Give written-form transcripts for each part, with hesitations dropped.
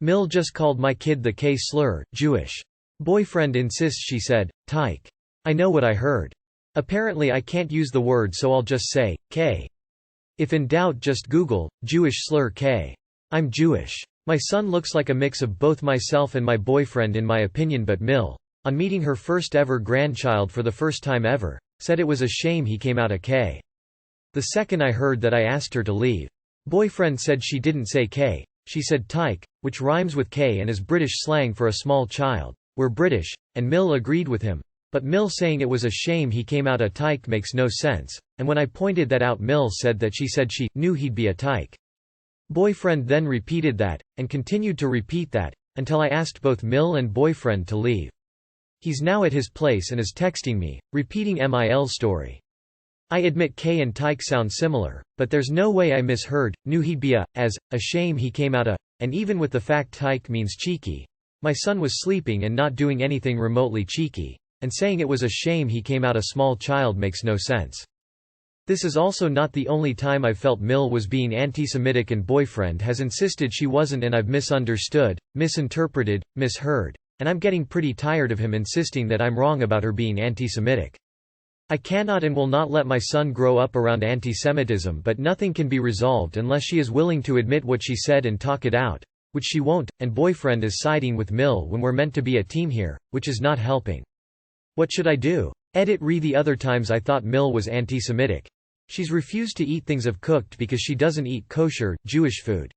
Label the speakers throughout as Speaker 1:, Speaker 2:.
Speaker 1: Mill just called my kid the K slur, Jewish. Boyfriend insists she said, tyke. I know what I heard. Apparently I can't use the word so I'll just say, K. If in doubt just Google, Jewish slur K. I'm Jewish. My son looks like a mix of both myself and my boyfriend in my opinion but Mill, on meeting her first ever grandchild for the first time ever, said it was a shame he came out a K. The second I heard that I asked her to leave. Boyfriend said she didn't say K, she said tyke, which rhymes with K and is British slang for a small child. We're British, and Mill agreed with him. But Mill saying it was a shame he came out a tyke makes no sense, and when I pointed that out Mill said that she said she knew he'd be a tyke. Boyfriend then repeated that, and continued to repeat that, until I asked both Mill and boyfriend to leave. He's now at his place and is texting me, repeating Mil's story. I admit K and tyke sound similar, but there's no way I misheard, knew he'd be a shame he came out a, and even with the fact tyke means cheeky. My son was sleeping and not doing anything remotely cheeky, and saying it was a shame he came out a small child makes no sense. This is also not the only time I've felt Mill was being anti-Semitic and boyfriend has insisted she wasn't and I've misunderstood, misinterpreted, misheard, and I'm getting pretty tired of him insisting that I'm wrong about her being anti-Semitic. I cannot and will not let my son grow up around anti-Semitism but nothing can be resolved unless she is willing to admit what she said and talk it out, which she won't, and boyfriend is siding with Mill when we're meant to be a team here, which is not helping. What should I do? Re the other times I thought Mill was anti-Semitic. She's refused to eat things I've cooked because she doesn't eat kosher, Jewish food.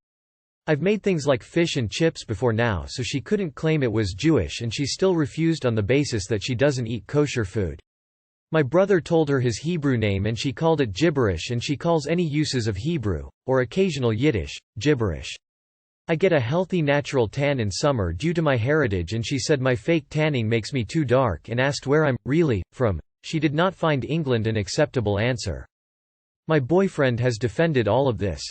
Speaker 1: I've made things like fish and chips before now so she couldn't claim it was Jewish and she still refused on the basis that she doesn't eat kosher food. My brother told her his Hebrew name and she called it gibberish and she calls any uses of Hebrew, or occasional Yiddish, gibberish. I get a healthy natural tan in summer due to my heritage and she said my fake tanning makes me too dark and asked where I'm, really, from. She did not find England an acceptable answer. My boyfriend has defended all of this.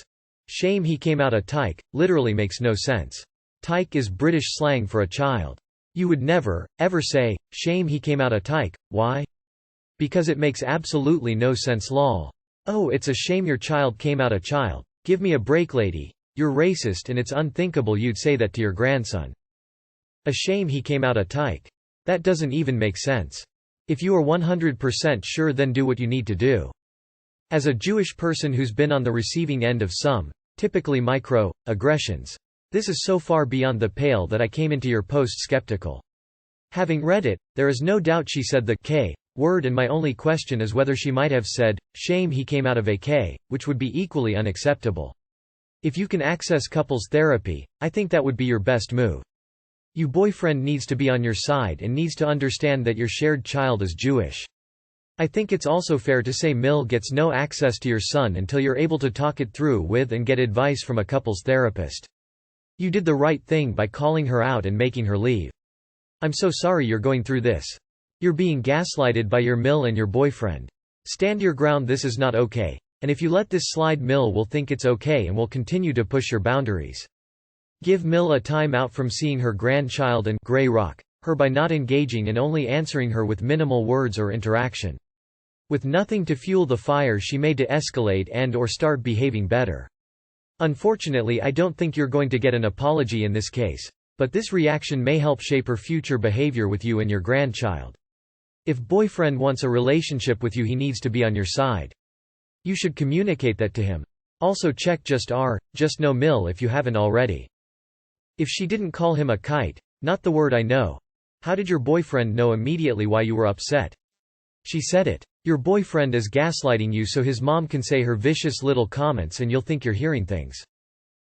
Speaker 1: Shame he came out a tyke, literally makes no sense. Tyke is British slang for a child. You would never, ever say, shame he came out a tyke, why? Because it makes absolutely no sense lol. Oh it's a shame your child came out a child, give me a break lady, you're racist and it's unthinkable you'd say that to your grandson. A shame he came out a tyke. That doesn't even make sense. If you are 100% sure then do what you need to do. As a Jewish person who's been on the receiving end of some, typically micro-aggressions, this is so far beyond the pale that I came into your post skeptical. Having read it, there is no doubt she said the K word and my only question is whether she might have said, shame he came out of a K, which would be equally unacceptable. If you can access couples therapy, I think that would be your best move. Your boyfriend needs to be on your side and needs to understand that your shared child is Jewish. I think it's also fair to say Mill gets no access to your son until you're able to talk it through with and get advice from a couples therapist. You did the right thing by calling her out and making her leave. I'm so sorry you're going through this. You're being gaslighted by your Mill and your boyfriend. Stand your ground, this is not okay, and if you let this slide Mill will think it's okay and will continue to push your boundaries. Give Mill a time out from seeing her grandchild and grey rock her by not engaging and only answering her with minimal words or interaction. With nothing to fuel the fire she may de-escalate and or start behaving better. Unfortunately I don't think you're going to get an apology in this case, but this reaction may help shape her future behavior with you and your grandchild. If boyfriend wants a relationship with you he needs to be on your side. You should communicate that to him. Also check just no Mill if you haven't already. If she didn't call him a kite, not the word I know, how did your boyfriend know immediately why you were upset? She said it. Your boyfriend is gaslighting you so his mom can say her vicious little comments and you'll think you're hearing things.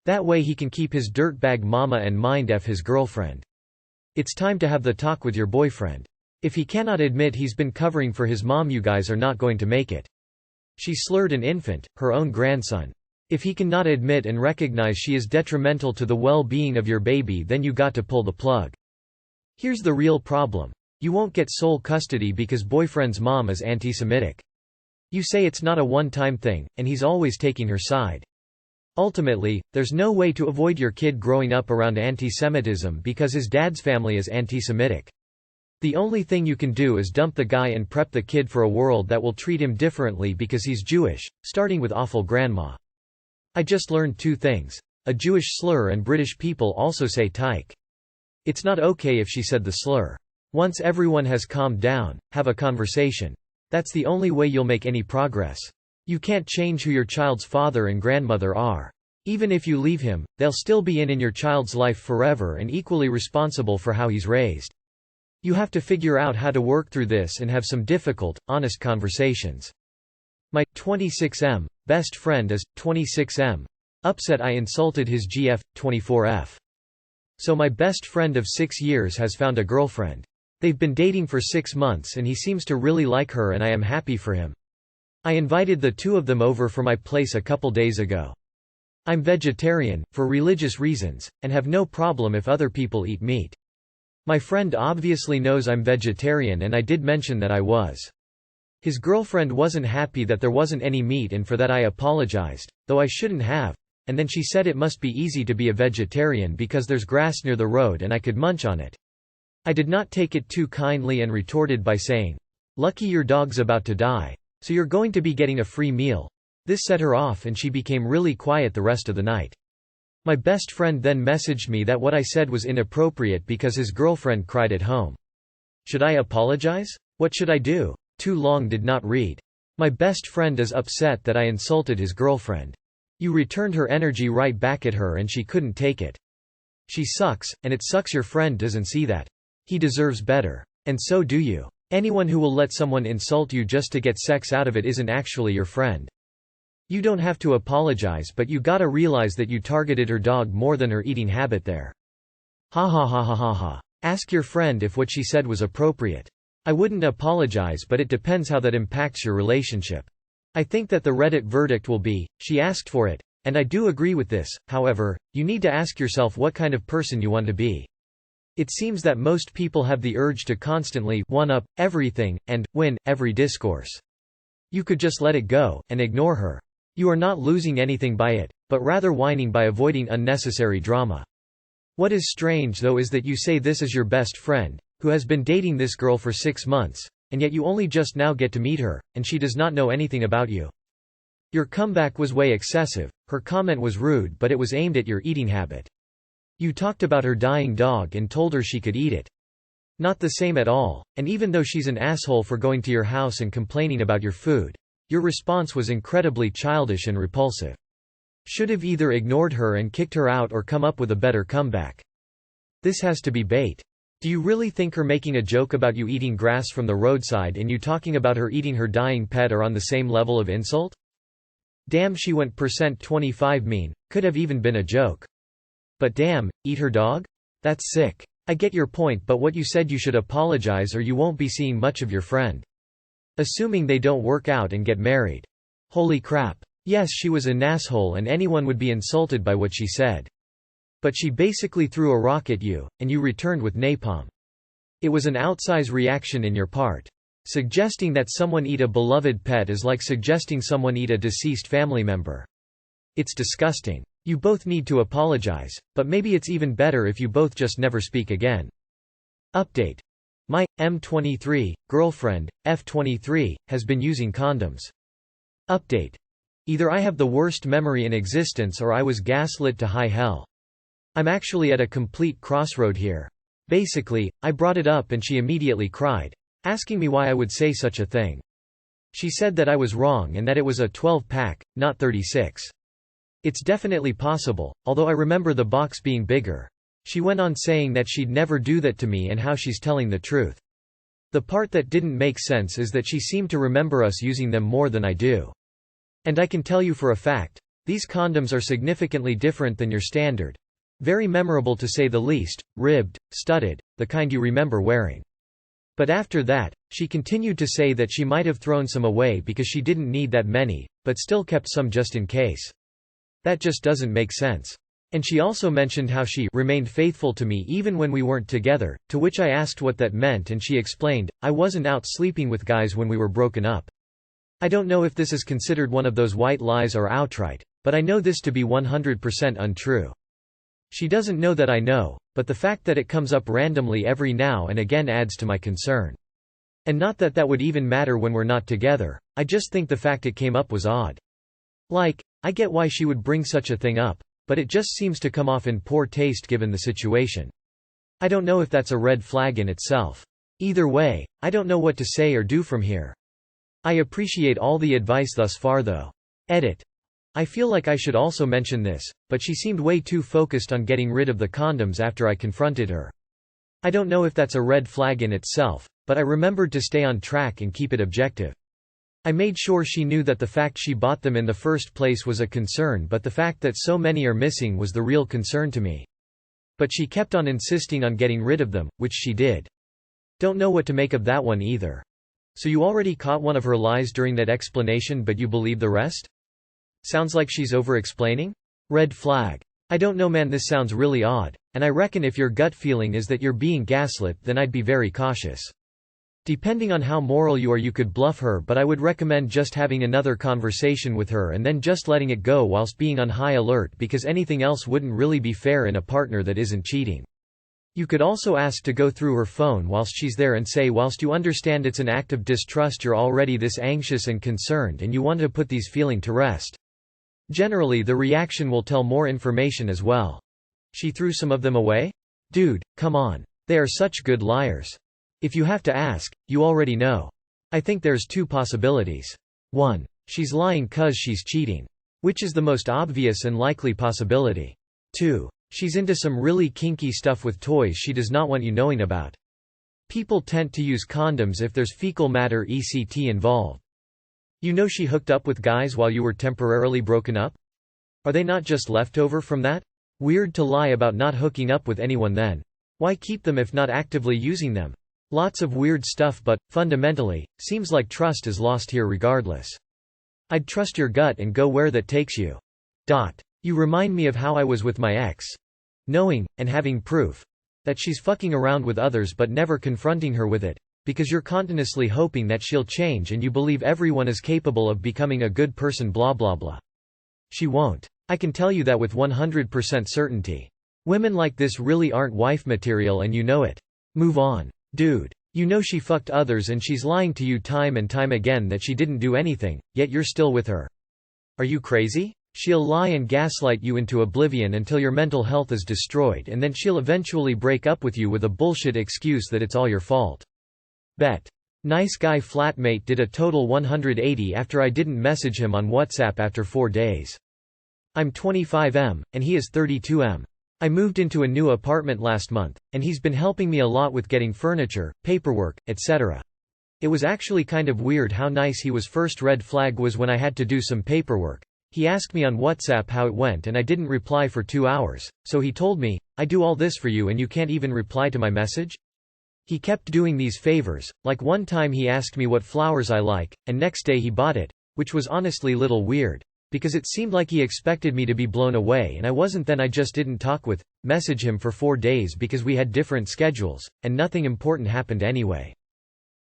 Speaker 1: That way he can keep his dirtbag mama and mind F his girlfriend. It's time to have the talk with your boyfriend. If he cannot admit he's been covering for his mom you guys are not going to make it. She slurred an infant, her own grandson. If he cannot admit and recognize she is detrimental to the well-being of your baby then you got to pull the plug. Here's the real problem. You won't get sole custody because boyfriend's mom is anti-Semitic. You say it's not a one-time thing, and he's always taking her side. Ultimately, there's no way to avoid your kid growing up around anti-Semitism because his dad's family is anti-Semitic. The only thing you can do is dump the guy and prep the kid for a world that will treat him differently because he's Jewish, starting with awful grandma. I just learned two things. a Jewish slur, and British people also say tyke. It's not okay if she said the slur. Once everyone has calmed down, have a conversation. That's the only way you'll make any progress. You can't change who your child's father and grandmother are. Even if you leave him, they'll still be in your child's life forever and equally responsible for how he's raised. You have to figure out how to work through this and have some difficult, honest conversations. My 26M best friend is 26M. Upset I insulted his GF 24F. So my best friend of 6 years has found a girlfriend. They've been dating for 6 months and he seems to really like her and I am happy for him. I invited the two of them over for my place a couple days ago. I'm vegetarian, for religious reasons, and have no problem if other people eat meat. My friend obviously knows I'm vegetarian and I did mention that I was. His girlfriend wasn't happy that there wasn't any meat and for that I apologized, though I shouldn't have, and then she said it must be easy to be a vegetarian because there's grass near the road and I could munch on it. I did not take it too kindly and retorted by saying, "Lucky your dog's about to die, so you're going to be getting a free meal." This set her off and she became really quiet the rest of the night. My best friend then messaged me that what I said was inappropriate because his girlfriend cried at home. Should I apologize? What should I do? Too long did not read. My best friend is upset that I insulted his girlfriend. You returned her energy right back at her and she couldn't take it. She sucks, and it sucks your friend doesn't see that. He deserves better. And so do you. Anyone who will let someone insult you just to get sex out of it isn't actually your friend. You don't have to apologize, but you gotta realize that you targeted her dog more than her eating habit there. Ha ha ha ha ha ha. Ask your friend if what she said was appropriate. I wouldn't apologize, but it depends how that impacts your relationship. I think that the Reddit verdict will be, she asked for it, and I do agree with this. However, you need to ask yourself what kind of person you want to be. It seems that most people have the urge to constantly one-up everything, and win every discourse. You could just let it go, and ignore her. You are not losing anything by it, but rather whining by avoiding unnecessary drama. What is strange though is that you say this is your best friend, who has been dating this girl for 6 months, and yet you only just now get to meet her, and she does not know anything about you. Your comeback was way excessive. Her comment was rude, but it was aimed at your eating habit. You talked about her dying dog and told her she could eat it. Not the same at all, and even though she's an asshole for going to your house and complaining about your food, your response was incredibly childish and repulsive. Should have either ignored her and kicked her out or come up with a better comeback. This has to be bait. Do you really think her making a joke about you eating grass from the roadside and you talking about her eating her dying pet are on the same level of insult? Damn, she went %25 mean, could have even been a joke. But damn, eat her dog? That's sick. I get your point, but what you said, you should apologize or you won't be seeing much of your friend. Assuming they don't work out and get married. Holy crap. Yes, she was an asshole and anyone would be insulted by what she said. But she basically threw a rock at you, and you returned with napalm. It was an outsize reaction in your part. Suggesting that someone eat a beloved pet is like suggesting someone eat a deceased family member. It's disgusting. You both need to apologize, but maybe it's even better if you both just never speak again. Update. My M23 girlfriend, F23, has been using condoms. Update. Either I have the worst memory in existence or I was gaslit to high hell. I'm actually at a complete crossroad here. Basically, I brought it up and she immediately cried, asking me why I would say such a thing. She said that I was wrong and that it was a 12-pack, not 36. It's definitely possible, although I remember the box being bigger. She went on saying that she'd never do that to me and how she's telling the truth. The part that didn't make sense is that she seemed to remember us using them more than I do. And I can tell you for a fact, these condoms are significantly different than your standard. Very memorable to say the least, ribbed, studded, the kind you remember wearing. But after that, she continued to say that she might have thrown some away because she didn't need that many, but still kept some just in case. That just doesn't make sense. And she also mentioned how she remained faithful to me even when we weren't together, to which I asked what that meant and she explained, I wasn't out sleeping with guys when we were broken up. I don't know if this is considered one of those white lies or outright, but I know this to be 100% untrue. She doesn't know that I know, but the fact that it comes up randomly every now and again adds to my concern. And not that that would even matter when we're not together, I just think the fact it came up was odd. Like, I get why she would bring such a thing up, but it just seems to come off in poor taste given the situation. I don't know if that's a red flag in itself. Either way, I don't know what to say or do from here. I appreciate all the advice thus far though. Edit. I feel like I should also mention this, but she seemed way too focused on getting rid of the condoms after I confronted her. I don't know if that's a red flag in itself, but I remembered to stay on track and keep it objective. I made sure she knew that the fact she bought them in the first place was a concern, but the fact that so many are missing was the real concern to me. But she kept on insisting on getting rid of them, which she did. Don't know what to make of that one either. So you already caught one of her lies during that explanation, but you believe the rest? Sounds like she's over-explaining? Red flag. I don't know man, this sounds really odd, and I reckon if your gut feeling is that you're being gaslit, then I'd be very cautious. Depending on how moral you are, you could bluff her, but I would recommend just having another conversation with her and then just letting it go whilst being on high alert, because anything else wouldn't really be fair in a partner that isn't cheating. You could also ask to go through her phone whilst she's there and say, whilst you understand it's an act of distrust, you're already this anxious and concerned and you want to put these feelings to rest. Generally the reaction will tell more information as well. She threw some of them away? Dude, come on. They are such good liars. If you have to ask, you already know. I think there's two possibilities. 1. She's lying cause she's cheating. Which is the most obvious and likely possibility. 2. She's into some really kinky stuff with toys she does not want you knowing about. People tend to use condoms if there's fecal matter (ECT) involved. You know she hooked up with guys while you were temporarily broken up? Are they not just leftover from that? Weird to lie about not hooking up with anyone then. Why keep them if not actively using them? Lots of weird stuff, but, fundamentally, seems like trust is lost here regardless. I'd trust your gut and go where that takes you. You remind me of how I was with my ex. Knowing, and having proof, that she's fucking around with others but never confronting her with it, because you're continuously hoping that she'll change and you believe everyone is capable of becoming a good person blah blah blah. She won't. I can tell you that with 100% certainty. Women like this really aren't wife material and you know it. Move on. Dude. You know she fucked others and she's lying to you time and time again that she didn't do anything, yet you're still with her. Are you crazy? She'll lie and gaslight you into oblivion until your mental health is destroyed, and then she'll eventually break up with you with a bullshit excuse that it's all your fault. Bet. Nice guy flatmate did a total 180 after I didn't message him on WhatsApp after 4 days. I'm 25M, and he is 32M. I moved into a new apartment last month, and he's been helping me a lot with getting furniture, paperwork, etc. It was actually kind of weird how nice he was. First red flag was when I had to do some paperwork. He asked me on WhatsApp how it went and I didn't reply for 2 hours, so he told me, I do all this for you and you can't even reply to my message? He kept doing these favors, like one time he asked me what flowers I like, and next day he bought it, which was honestly little weird. Because it seemed like he expected me to be blown away and I wasn't. Then I just didn't message him for 4 days because we had different schedules, and nothing important happened anyway.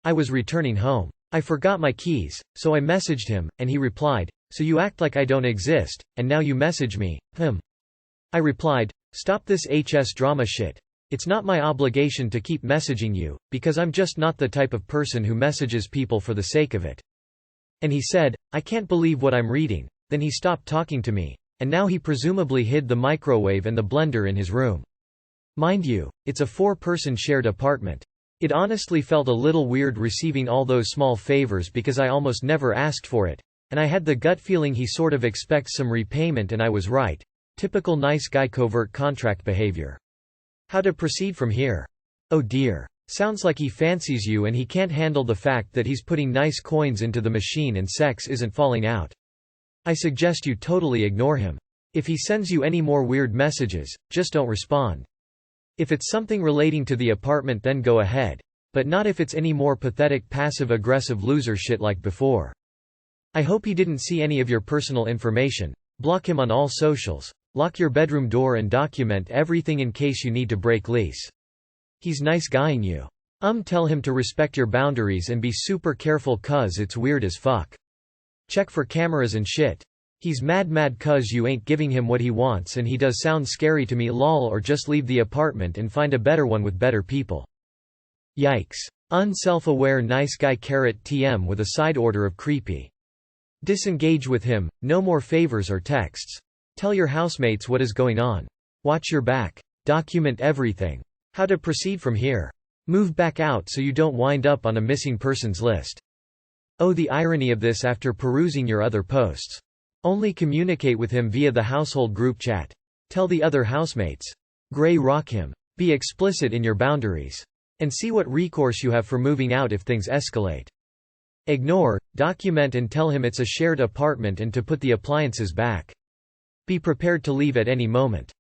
Speaker 1: I was returning home. I forgot my keys, so I messaged him, and he replied, so you act like I don't exist, and now you message me, I replied, stop this HS drama shit. It's not my obligation to keep messaging you, because I'm just not the type of person who messages people for the sake of it. And he said, I can't believe what I'm reading. Then he stopped talking to me, and now he presumably hid the microwave and the blender in his room. Mind you, it's a 4-person shared apartment. It honestly felt a little weird receiving all those small favors because I almost never asked for it, and I had the gut feeling he sort of expects some repayment, and I was right. Typical nice guy covert contract behavior. How to proceed from here? Oh dear. Sounds like he fancies you and he can't handle the fact that he's putting nice coins into the machine and sex isn't falling out. I suggest you totally ignore him. If he sends you any more weird messages, just don't respond. If it's something relating to the apartment, then go ahead. But not if it's any more pathetic passive-aggressive loser shit like before. I hope he didn't see any of your personal information. Block him on all socials. Lock your bedroom door and document everything in case you need to break lease. He's nice guying you. Tell him to respect your boundaries and be super careful cuz it's weird as fuck. Check for cameras and shit. He's mad cuz you ain't giving him what he wants, and he does sound scary to me lol, or just leave the apartment and find a better one with better people. Yikes. Unself-aware nice guy curate TM with a side order of creepy. Disengage with him, no more favors or texts. Tell your housemates what is going on. Watch your back. Document everything. How to proceed from here. Move back out so you don't wind up on a missing persons list. Oh, the irony of this after perusing your other posts. Only communicate with him via the household group chat. Tell the other housemates. Grey rock him. Be explicit in your boundaries. And see what recourse you have for moving out if things escalate. Ignore, document and tell him it's a shared apartment and to put the appliances back. Be prepared to leave at any moment.